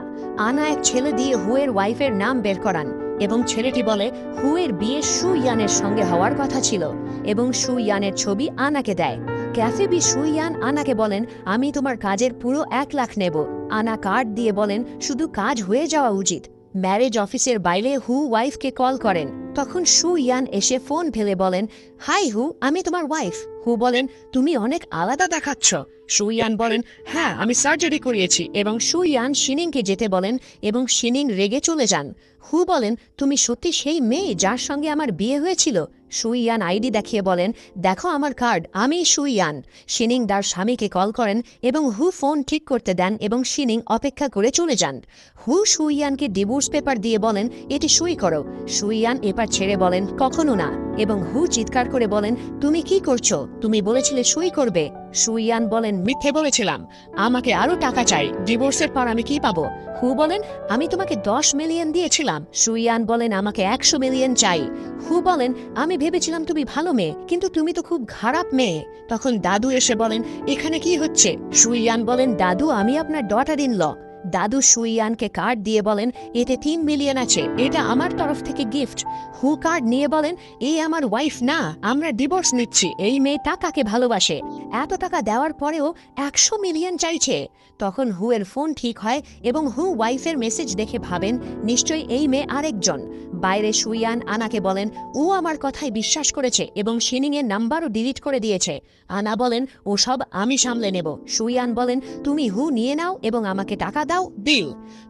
আনা এক ছেলে দিয়ে হু এর ওয়াইফের নাম বের করান এবং ছেলেটি বলে হু এর বিয়ে সু ইয়ানের সঙ্গে হওয়ার কথা ছিল এবং সু ইয়ানের ছবি আনাকে দেয়। ক্যাফে বি সু ইয়ান আনাকে বলেন আমি তোমার কাজের পুরো 1 লাখ নেব। আনা কার্ড দিয়ে বলেন শুধু কাজ হয়ে যাওয়া উচিত। ম্যারেজ অফিসের বাইরে হু ওয়াইফকে কল করেন, তখন সু ইয়ান এসে ফোন ফেলে বলেন হাই হু, আমি তোমার ওয়াইফ। হু বলেন তুমি অনেক আলাদা দেখাচ্ছ। সু ইয়ান বলেন হ্যাঁ আমি সার্জারি করিয়েছি। এবং সু ইয়ান শিনিংকে যেতে বলেন এবং শিনিং রেগে চলে যান। হু বলেন তুমি সত্যি সেই মেয়ে যার সঙ্গে আমার বিয়ে হয়েছিল। সু ইয়ান আইডি দেখিয়ে বলেন দেখো আমার কার্ড, আমি সু ইয়ান। শিনিং তার স্বামীকে কল করেন এবং হু ফোন ঠিক করতে দেন এবং শিনিং অপেক্ষা করে চলে যান। হু সু ইয়ানকে ডিভোর্স পেপার দিয়ে বলেন এটি সই করো। সু ইয়ান এবার ছেড়ে বলেন কখনো না। এবং হু চিৎকার করে বলেন তুমি কি করছো, তুমি বলেছিলে সই করবে। সু ইয়ান বলেন মিথ্যে বলেছিলাম, আমাকে আরো টাকা চাই, ডিভোর্সের পর আমি কি পাবো? হু বলেন আমি তোমাকে 10 মিলিয়ন দিয়েছিলাম। সু ইয়ান বলেন আমাকে 100 মিলিয়ন চাই। হু বলেন আমি ভেবেছিলাম তুমি ভালো মেয়ে, কিন্তু তুমি তো খুব খারাপ মেয়ে। তখন দাদু এসে বলেন এখানে কি হচ্ছে? সু ইয়ান বলেন দাদু আমি আপনার ডটার ইন ল। দাদু সু ইয়ানকে কার্ড দিয়ে বলেন এতে 3 মিলিয়ন আছে, এটা আমার তরফ থেকে গিফট। হু কার্ড নিয়ে বলেন এই আমার ওয়াইফ না, আমরা ডিভোর্স নিচ্ছি। এই মেয়ে টাকাকে ভালোবাসে, এত টাকা দেওয়ার পরেও 100 মিলিয়ন চাইছে। তখন হু এর ফোন ঠিক হয় এবং হু ওয়াইফের মেসেজ দেখে ভাবেন নিশ্চয়ই এই মেয়ে আরেকজন। বাইরে সু ইয়ান আনাকে বলেন ও আমার কথায় বিশ্বাস করেছে এবং শিনিং এর নাম্বারও ডিলিট করে দিয়েছে। আনা বলেন ও সব আমি সামলে নেব। সু ইয়ান বলেন তুমি হু নিয়ে নাও এবং আমাকে টাকা দাও। ডিল।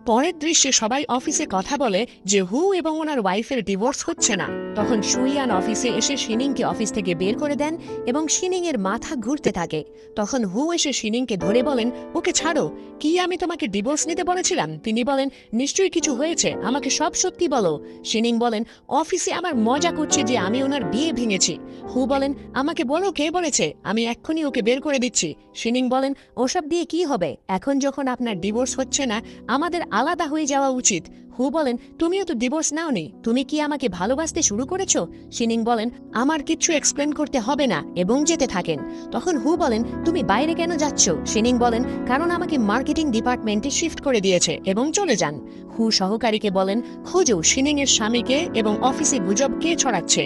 পরের দৃশ্যে সবাই অফিসে কথা বলে যে হু এবং ওনার ওয়াইফের ডিভোর্স হচ্ছে না। তখন সু ইয়ান অফিসে এসে শিনিংকে অফিস থেকে বের করে দেন এবং শিনিং এর মাথা ঘুরতে থাকে। তখন হু এসে শিনিংকে ধরে বলেন ওকে ছাড়ো, কি আমি তোমাকে ডিভোর্স নিতে বলেছিলাম? তিনি বলেন নিশ্চয়ই কিছু হয়েছে, আমাকে সব সত্যি বলো। শিনিং বলেন অফিসে আমার মজা করছে যে আমি ওনার বিয়ে ভেঙেছি। হু বলেন আমাকে বলো কে বলেছে, আমি এক্ষুনি ওকে বের করে দিচ্ছি। শিনিং বলেন ওসব দিয়ে কি হবে, এখন যখন আপনার ডিভোর্স হচ্ছে না আমাদের আলাদা হয়ে যাওয়া উচিত। হু বলেন তুমিও তো ডিভোর্স নাওনি, তুমি কি আমাকে ভালোবাসতে শুরু করেছো? শিনিং বলেন আমার কিচ্ছু এক্সপ্লেন করতে হবে না এবং যেতে থাকেন। তখন হু বলেন তুমি বাইরে কেন যাচ্ছ? শিনিং বলেন কারণ আমাকে মার্কেটিং ডিপার্টমেন্টে শিফট করে দিয়েছে এবং চলে যান। হু সহকারীকে বলেন খোঁজো শিনিং এর স্বামীকে এবং অফিসে গুজব কে ছড়াচ্ছে।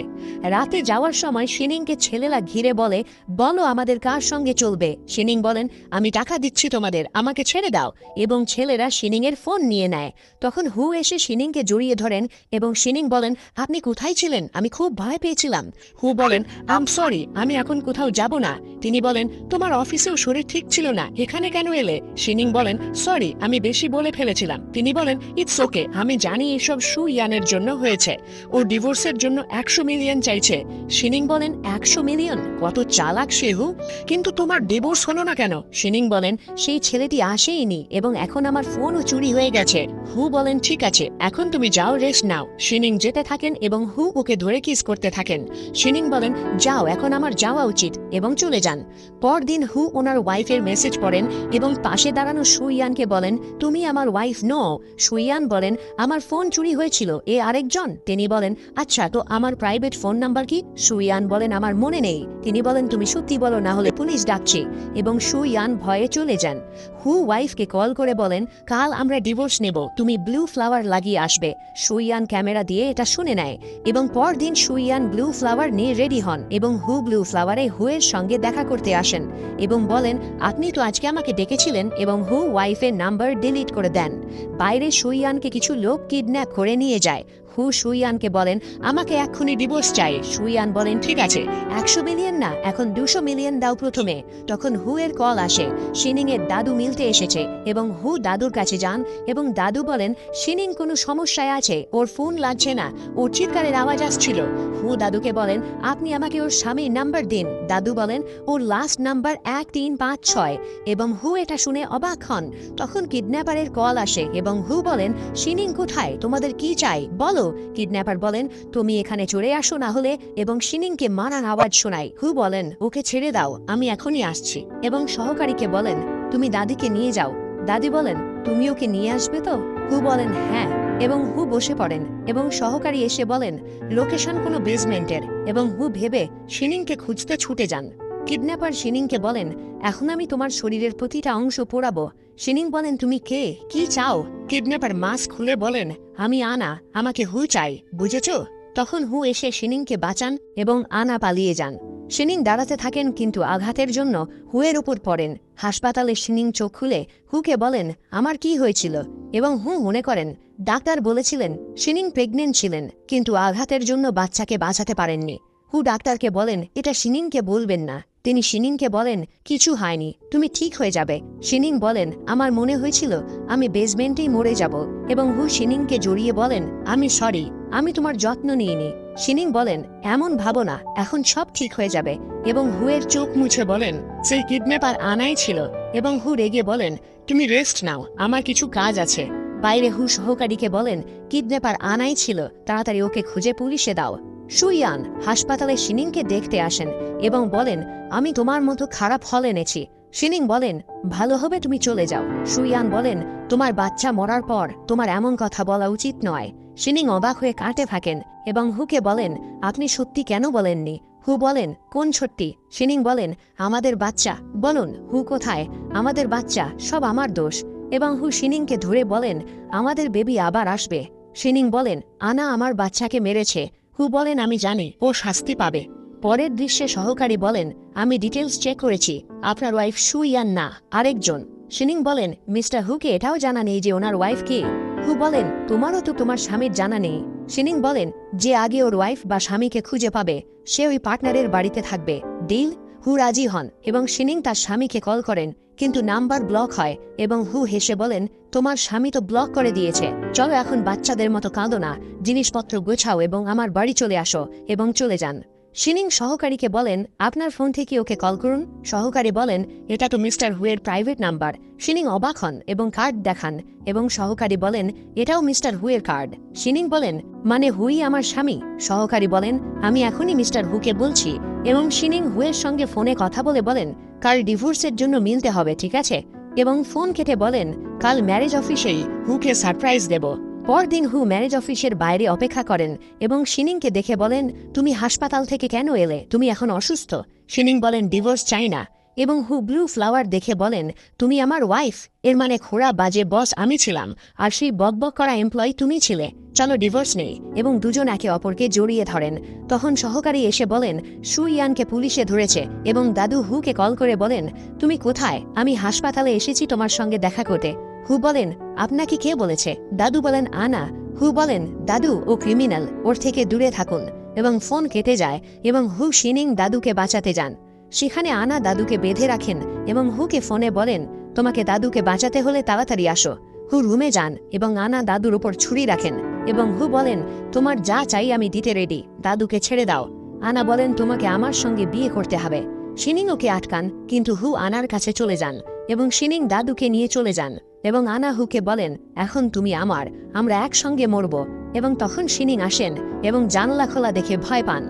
রাতে যাওয়ার সময় শিনিংকে ছেলেরা ঘিরে বলে বলো আমাদের কার সঙ্গে চলবে। শিনিং বলেন আমি টাকা দিচ্ছি তোমাদের, আমাকে ছেড়ে দাও। এবং ছেলেরা শিনিং এর ফোন নিয়ে নেয়। তখন হু এসে শিনিংকে জড়িয়ে ধরেন এবং শিনিং বলেন আপনি কোথায় ছিলেন, আমি খুব ভয় পেয়েছিলাম। হু বলেন আম সরি, আমি এখন কোথাও যাব না। তিনি বলেন তোমার অফিসেও শরীর ঠিক ছিল না, এখানে কেন এলে? শিনিং বলেন সরি, আমি বেশি বলে ফেলেছিলাম। তিনি বলেন ইটস ওকে, আমি জানি এসব সু ইয়ানের জন্য হয়েছে, ও ডিভোর্সের জন্য 100 মিলিয়ন চাইছে। শিনিং বলেন 100 মিলিয়ন, কত চালাক সে হু, কিন্তু তোমার ডিভোর্স হলো না কেন? শিনিং বলেন সেই ছেলেটি আসেইনি এবং এখন আমার ফোনও চুরি হয়ে গেছে। হু বলেন ঠিক আছে, এখন তুমি যাও, রেস্ট নাও। শিনিং যেতে থাকেন এবং হু ওকে ধরে কিস করতে থাকেন। শিনিং বলেন যাও, এখন আমার যাওয়া উচিত এবং চলে যান। পরদিন হু ওনার ওয়াইফের মেসেজ পড়েন এবং পাশে দাঁড়ানো সু ইয়ানকে বলেন তুমি আমার ওয়াইফ নও। সু ইয়ান বলেন আমার ফোন চুরি হয়েছিল, এ আরেকজন। তিনি বলেন আচ্ছা তো আমার প্রাইভেট ফোন নাম্বার কি? সু ইয়ান বলেন আমার মনে নেই। তিনি বলেন তুমি সত্যি বলো, না হলে পুলিশ ডাকছি। এবং সু ইয়ান ভয়ে চলে যান। হু ওয়াইফকে কল করে বলেন কাল আমরা ডিভোর্স নেব, তুমি ব্লু ফ্লাওয়ার লাগিয়ে আসবে। সুইয়ান ক্যামেরা দিয়ে এটা শুনে নেয় এবং পরদিন সুইয়ান ব্লু ফ্লাওয়ার নিয়ে রেডি হন এবং হু ব্লু ফ্লাওয়ারে হুয়ের সঙ্গে দেখা করতে আসেন এবং বলেন, আপনি তো আজকে আমাকে ডেকেছিলেন, এবং হু ওয়াইফের নাম্বার ডিলিট করে দেন। বাইরে সুইয়ানকে কিছু লোক কিডন্যাপ করে নিয়ে যায়। হু সুইয়ানকে বলেন, আমাকে এক্ষুনি ডিভোর্স চাই। সুইয়ান বলেন, ঠিক আছে, 100 মিলিয়ন না, এখন 200 মিলিয়ন দাও প্রথমে। তখন হু এর কল আসে, শিনিং এর দাদু মিলতে এসেছে এবং হু দাদুর কাছে যান এবং দাদু বলেন, শিনিং কোনো সমস্যায় আছে, ওর ফোন লাগছে না, ওর চিৎকারের আওয়াজ আসছিল। হু দাদুকে বলেন, আপনি আমাকে ওর স্বামীর নাম্বার দিন। দাদু বলেন, ওর লাস্ট নাম্বার 1356, এবং হু এটা শুনে অবাক হন। তখন কিডন্যাপারের কল আসে এবং হু বলেন, শিনিং কোথায়, তোমাদের কি চাই বলো। কিডন্যাপার বলেন, তুমি এখানে চলে আসো না হলে, এবং শিনিংকে মারার আওয়াজ শোনায়। হু বলেন, ওকে ছেড়ে দাও, আমি এখনই আসছি, এবং সহকারীকে বলেন, তুমি দাদিকে নিয়ে যাও। দাদি বলেন, তুমি ওকে নিয়ে আসবে তো? হু বলেন, হ্যাঁ, এবং হু বসে পড়েন এবং সহকারী এসে বলেন, লোকেশন কোনো বেসমেন্টের, এবং হু ভেবে শিনিংকে খুঁজতে ছুটে যান। কিডন্যাপার শিনিংকে বলেন, এখন আমি তোমার শরীরের প্রতিটা অংশ পোড়াবো। শিনিং বলেন, তুমি কে, কি চাও? কিডন্যাপার মাস্ক খুলে বলেন, আমি আনা, আমাকে হু চাই, বুঝেছ? তখন হু এসে শিনিংকে বাঁচান এবং আনা পালিয়ে যান। শিনিং দাঁড়াতে থাকেন কিন্তু আঘাতের জন্য হুয়ের উপর পড়েন। হাসপাতালে শিনিং চোখ খুলে হুকে বলেন, আমার কি হয়েছিল, এবং হু মনে করেন ডাক্তার বলেছিলেন শিনিং প্রেগনেন্ট ছিলেন, কিন্তু আঘাতের জন্য বাচ্চাকে বাঁচাতে পারেননি। হু ডাক্তারকে বলেন, এটা শিনিংকে বলবেন না। তিনি শিনিংকে বলেন, কিছু হয়নি, তুমি ঠিক হয়ে যাবে। শিনিং বলেন, আমার মনে হয়েছিল আমি বেসমেন্টেই মরে যাব, এবং হু শিনিংকে জড়িয়ে বলেন, আমি সরি, আমি তোমার যত্ন নিইনি। শিনিং বলেন, এমন ভাবো না, এখন সব ঠিক হয়ে যাবে, এবং হুয়ের চোখ মুছে বলেন, সেই কিডন্যাপার আনাই ছিল, এবং হু রেগে বলেন, তুমি রেস্ট নাও, আমার কিছু কাজ আছে। বাইরে হু সহকারীকে বলেন, কিডন্যাপার আনাই ছিল, তাড়াতাড়ি ওকে খুঁজে পুলিশে দাও। সুইয়ান হাসপাতালে শিনিংকে দেখতে আসেন এবং বলেন, আমি তোমার মতো খারাপ ফল এনেছি। শিনিং বলেন, ভালো হবে তুমি চলে যাও। সুইয়ান বলেন, তোমার বাচ্চা মরার পর তোমার এমন কথা বলা উচিত নয়। শিনিং অবাক হয়ে কাঁদতে থাকেন এবং হুকে বলেন, আপনি সত্যি কেন বলেননি? হু বলেন, কোন সত্যি? শিনিং বলেন, আমাদের বাচ্চা। বলুন হু কোথায়? আমাদের বাচ্চা, সব আমার দোষ। এবং হু শিনিংকে ধরে বলেন, আমাদের বেবি আবার আসবে। শিনিং বলেন, আনা আমার বাচ্চাকে মেরেছে। হু বলেন, আমি জানি, ও শাস্তি পাবে। পরের দৃশ্যে সহকারী বলেন, আমি ডিটেলস চেক করেছি, আপনার ওয়াইফ সুইয়ান না, আরেকজন। শিনিং বলেন, মিস্টার হুকে এটাও জানা নেই যে ওনার ওয়াইফ কে? হু বলেন, তোমারও তো তোমার স্বামীর জানা নেই। শিনিং বলেন, যে আগে ওর ওয়াইফ বা স্বামীকে খুঁজে পাবে সে ওই পার্টনারের বাড়িতে থাকবে। ডিল? হু রাজি হন এবং শিনিং তার স্বামীকে কল করেন, কিন্তু নাম্বার ব্লক হয় এবং হু হেসে বলেন, তোমার স্বামী তো ব্লক করে দিয়েছে, চলো এখন বাচ্চাদের মতো কাঁদো না, জিনিসপত্র গোছাও এবং আমার বাড়ি চলে আসো, এবং চলে যান। শিনিং সহকারীকে বলেন, আপনার ফোন থেকে ওকে কল করুন। সহকারী বলেন, এটা তো মিস্টার হুয়ের প্রাইভেট নাম্বার। শিনিং অবাক হন এবং কার্ড দেখান, এবং সহকারী বলেন, এটাও মিস্টার হুয়ের কার্ড। শিনিং বলেন, মানে হুই আমার স্বামী? সহকারী বলেন, আমি এখনই মিস্টার হুকে বলছি। এবং শিনিং হুয়ের সঙ্গে ফোনে কথা বলে বলেন, কাল ডিভোর্সের জন্য মিলতে হবে, ঠিক আছে? এবং ফোন কেটে বলেন, কাল ম্যারেজ অফিসেই হুকে সারপ্রাইজ দেব। পরদিন হু ম্যারেজ অফিসের বাইরে অপেক্ষা করেন এবং শিনিংকে দেখে বলেন, তুমি হাসপাতাল থেকে কেন এলে, তুমি এখন অসুস্থ? শিনিং বলেন, ডিভোর্স চাই না। এবং হু ব্লু ফ্লাওয়ার দেখে বলেন, তুমি আমার ওয়াইফ, এর মানে খোড়া বাজে বস আমি ছিলাম, আর সেই বকবক করা এমপ্লয়ি তুমি ছিলে, চলো ডিভোর্স নেই। এবং দুজন একে অপরকে জড়িয়ে ধরেন। তখন সহকারী এসে বলেন, সুইয়ানকে পুলিশে ধরেছে, এবং দাদু হুকে কল করে বলেন, তুমি কোথায়? আমি হাসপাতালে এসেছি তোমার সঙ্গে দেখা করতে। হু বলেন, আপনাকে কে বলেছে? দাদু বলেন, আনা। হু বলেন, দাদু ও ক্রিমিনাল, ওর থেকে দূরে থাকুন। এবং ফোন কেটে যায় এবং হু শিনিং দাদুকে বাঁচাতে যান। সেখানে আনা দাদুকে বেঁধে রাখেন এবং হুকে ফোনে বলেন, তোমাকে দাদুকে বাঁচাতে হলে তাড়াতাড়ি আসো। হু রুমে যান এবং আনা দাদুর উপর ছুরি রাখেন এবং হু বলেন, তোমার যা চাই আমি দিতে রেডি, দাদুকে ছেড়ে দাও। আনা বলেন, তোমাকে আমার সঙ্গে বিয়ে করতে হবে। শিনিং ওকে আটকান, কিন্তু হু আনার কাছে চলে যান এবং শিনিং দাদুকে নিয়ে চলে যান। এবং আনা হুকে বলেন, এখন তুমি আমার, আমরা একসঙ্গে মরব। এবং তখন শিনিং আসেন এবং জানলা খোলা দেখে ভয় পান।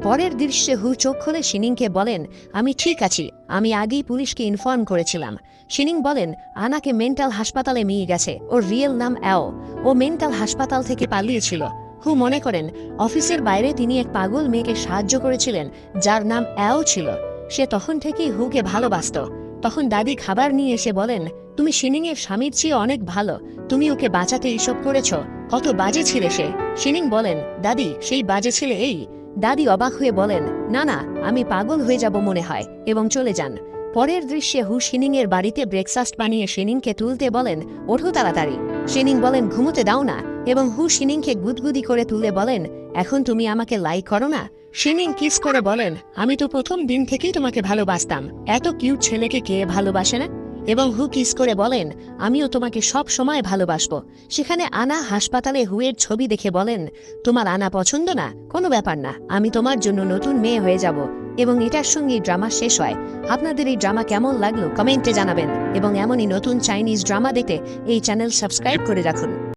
পরের দৃশ্যে হু চোখ খুলে শিনিংকে বলেন, আমি ঠিক আছি, আমি আগেই পুলিশকে ইনফর্ম করেছিলাম। শিনিং বলেন, আনাকে মেন্টাল হাসপাতালে নিয়ে গেছে, ওর রিয়েল নাম অ্যাও, ও মেন্টাল হাসপাতাল থেকে পালিয়েছিল। হু মনে করেন অফিসের বাইরে তিনি এক পাগল মেয়েকে সাহায্য করেছিলেন যার নাম অ্যাও ছিল। সে তখন থেকেই হুকে ভালোবাসত। তখন দাদি খাবার নিয়ে এসে বলেন, তুমি শিনিং এর স্বামীর চেয়ে অনেক ভালো, তুমি ওকে বাঁচাতে এইসব করেছ? কত বাজে ছিলে সে। শিনিং বলেন, দাদি সেই বাজে ছেলে এই। দাদি অবাক হয়ে বলেন, না না, আমি পাগল হয়ে যাব মনে হয়, এবং চলে যান। পরের দৃশ্যে হু শিনিং এর বাড়িতে ব্রেকফাস্ট বানিয়ে শিনিংকে তুলতে বলেন, ওঠো তাড়াতাড়ি। শিনিং বলেন, ঘুমোতে দাও না, এবং হু শিনিংকে গুদগুদি করে তুলে বলেন, এখন তুমি আমাকে লাইক করো না? শিনিং কিস করে বলেন, আমি তো প্রথম দিন থেকেই তোমাকে ভালোবাসতাম, এত কিউট ছেলেকে কে ভালোবাসে না? এবং হু কিস করে বলেন, আমিও তোমাকে সব সময় ভালোবাসবো। সেখানে আনা হাসপাতালে হুয়ের ছবি দেখে বলেন, তোমার আনা পছন্দ না? কোনো ব্যাপার না, আমি তোমার জন্য নতুন মেয়ে হয়ে যাব। এবং এটার সঙ্গে ড্রামা শেষ হয়। আপনাদের এই ড্রামা কেমন লাগলো কমেন্টে জানাবেন, এবং এমনই নতুন চাইনিজ ড্রামা দেখতে এই চ্যানেল সাবস্ক্রাইব করে রাখুন।